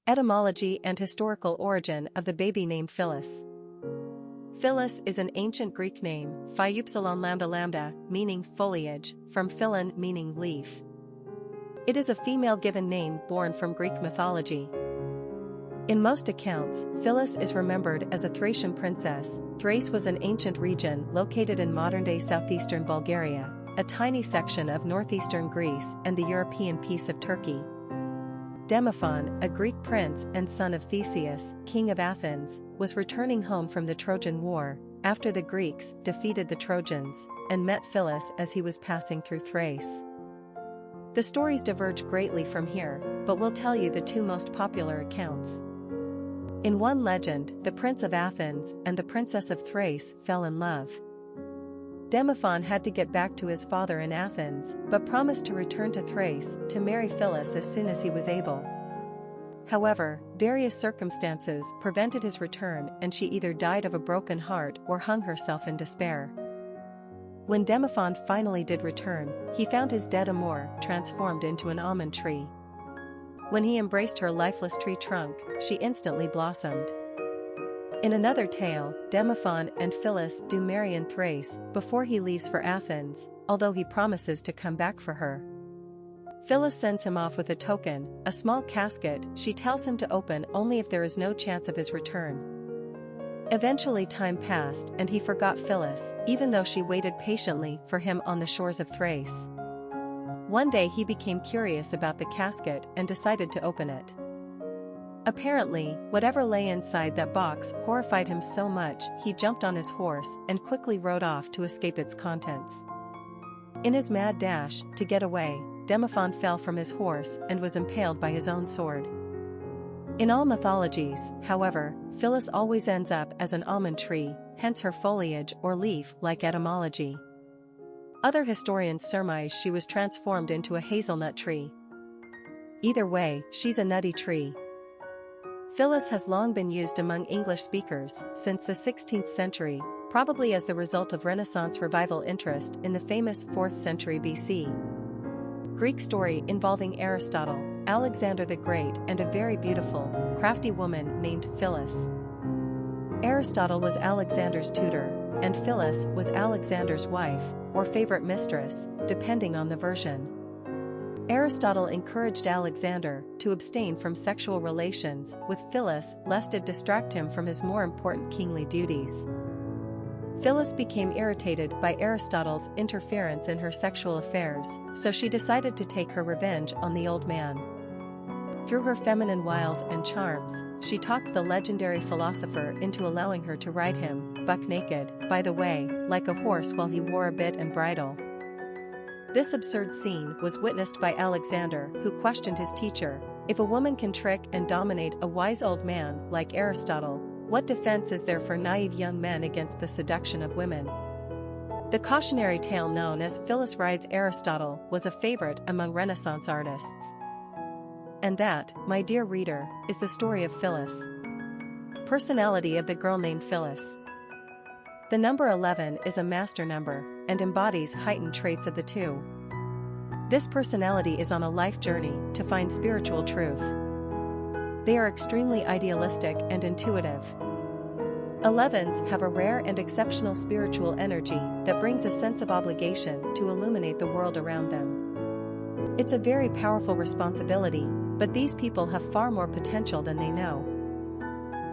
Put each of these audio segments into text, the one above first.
Etymology and historical origin of the baby name Phyllis. Phyllis is an ancient Greek name, phi meaning foliage, from phylon meaning leaf. It is a female given name born from Greek mythology. In most accounts, Phyllis is remembered as a Thracian princess. Thrace was an ancient region located in modern-day southeastern Bulgaria, a tiny section of northeastern Greece and the European piece of Turkey. Demophon, a Greek prince and son of Theseus, king of Athens, was returning home from the Trojan War, after the Greeks defeated the Trojans, and met Phyllis as he was passing through Thrace. The stories diverge greatly from here, but we'll tell you the two most popular accounts. In one legend, the prince of Athens and the princess of Thrace fell in love. Demophon had to get back to his father in Athens, but promised to return to Thrace to marry Phyllis as soon as he was able. However, various circumstances prevented his return, and she either died of a broken heart or hung herself in despair. When Demophon finally did return, he found his dead amour transformed into an almond tree. When he embraced her lifeless tree trunk, she instantly blossomed. In another tale, Demophon and Phyllis do marry in Thrace before he leaves for Athens, although he promises to come back for her. Phyllis sends him off with a token, a small casket she tells him to open only if there is no chance of his return. Eventually time passed and he forgot Phyllis, even though she waited patiently for him on the shores of Thrace. One day he became curious about the casket and decided to open it. Apparently, whatever lay inside that box horrified him so much he jumped on his horse and quickly rode off to escape its contents. In his mad dash to get away, Demophon fell from his horse and was impaled by his own sword. In all mythologies, however, Phyllis always ends up as an almond tree, hence her foliage or leaf-like etymology. Other historians surmise she was transformed into a hazelnut tree. Either way, she's a nutty tree. Phyllis has long been used among English speakers since the 16th century, probably as the result of Renaissance revival interest in the famous 4th century BC. Greek story involving Aristotle, Alexander the Great and a very beautiful, crafty woman named Phyllis. Aristotle was Alexander's tutor, and Phyllis was Alexander's wife, or favorite mistress, depending on the version. Aristotle encouraged Alexander to abstain from sexual relations with Phyllis lest it distract him from his more important kingly duties. Phyllis became irritated by Aristotle's interference in her sexual affairs, so she decided to take her revenge on the old man. Through her feminine wiles and charms, she talked the legendary philosopher into allowing her to ride him, buck naked, by the way, like a horse while he wore a bit and bridle. This absurd scene was witnessed by Alexander, who questioned his teacher, "If a woman can trick and dominate a wise old man like Aristotle, what defense is there for naive young men against the seduction of women?" The cautionary tale known as Phyllis Rides Aristotle was a favorite among Renaissance artists. And that, my dear reader, is the story of Phyllis. Personality of the girl named Phyllis. The number 11 is a master number, and embodies heightened traits of the two. This personality is on a life journey to find spiritual truth. They are extremely idealistic and intuitive. 11s have a rare and exceptional spiritual energy that brings a sense of obligation to illuminate the world around them. It's a very powerful responsibility, but these people have far more potential than they know.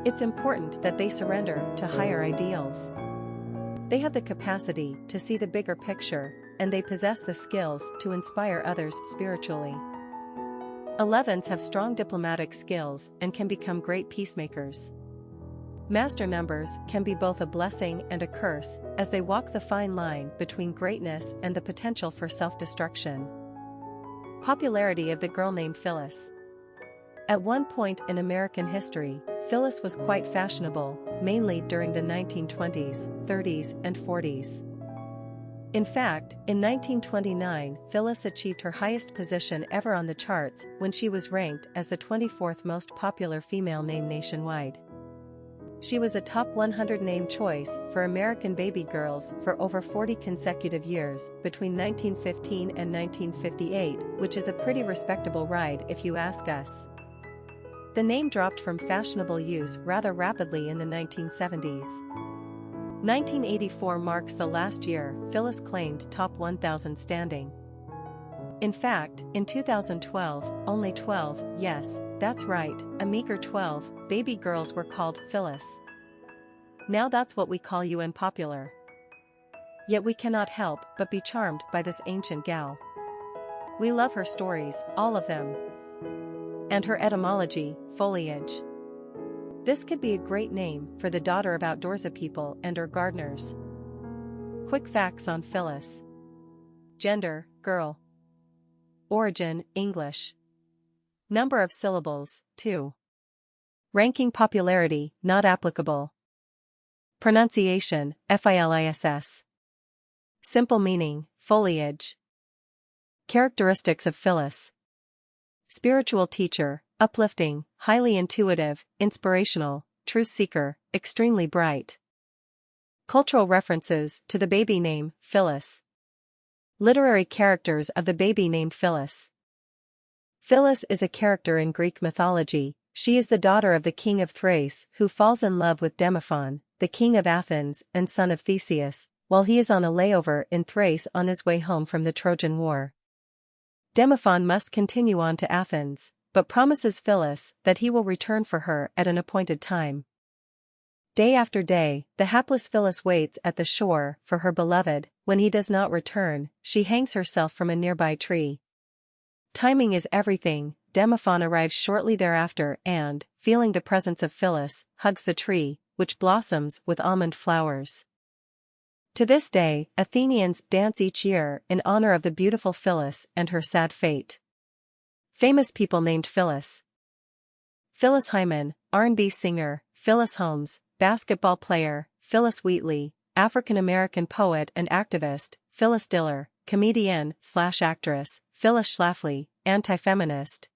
It's important that they surrender to higher ideals. They have the capacity to see the bigger picture, and they possess the skills to inspire others spiritually. 11s have strong diplomatic skills and can become great peacemakers. Master numbers can be both a blessing and a curse, as they walk the fine line between greatness and the potential for self-destruction. Popularity of the girl named Phyllis. At one point in American history, Phyllis was quite fashionable, mainly during the 1920s, 30s, and 40s. In fact, in 1929, Phyllis achieved her highest position ever on the charts when she was ranked as the 24th most popular female name nationwide. She was a top 100 name choice for American baby girls for over 40 consecutive years, between 1915 and 1958, which is a pretty respectable ride if you ask us. The name dropped from fashionable use rather rapidly in the 1970s. 1984 marks the last year Phyllis claimed top 1,000 standing. In fact, in 2012, only 12, yes, that's right, a meager 12, baby girls were called Phyllis. Now that's what we call you and popular. Yet we cannot help but be charmed by this ancient gal. We love her stories, all of them. And her etymology, foliage. This could be a great name for the daughter of outdoorsy people and/or gardeners. Quick facts on Phyllis. Gender, girl. Origin, English. Number of syllables, 2. Ranking popularity, not applicable. Pronunciation, Phyllis. Simple meaning, foliage. Characteristics of Phyllis. Spiritual teacher, uplifting, highly intuitive, inspirational, truth seeker, extremely bright. Cultural references to the baby name, Phyllis. Literary characters of the baby named Phyllis. Phyllis is a character in Greek mythology. She is the daughter of the king of Thrace who falls in love with Demophon, the king of Athens and son of Theseus, while he is on a layover in Thrace on his way home from the Trojan War. Demophon must continue on to Athens, but promises Phyllis that he will return for her at an appointed time. Day after day, the hapless Phyllis waits at the shore for her beloved. When he does not return, she hangs herself from a nearby tree. Timing is everything. Demophon arrives shortly thereafter and, feeling the presence of Phyllis, hugs the tree, which blossoms with almond flowers. To this day, Athenians dance each year in honor of the beautiful Phyllis and her sad fate. Famous people named Phyllis. Phyllis Hyman, R&B singer, Phyllis Holmes, basketball player, Phyllis Wheatley, African-American poet and activist, Phyllis Diller, comedian/actress, Phyllis Schlafly, anti-feminist,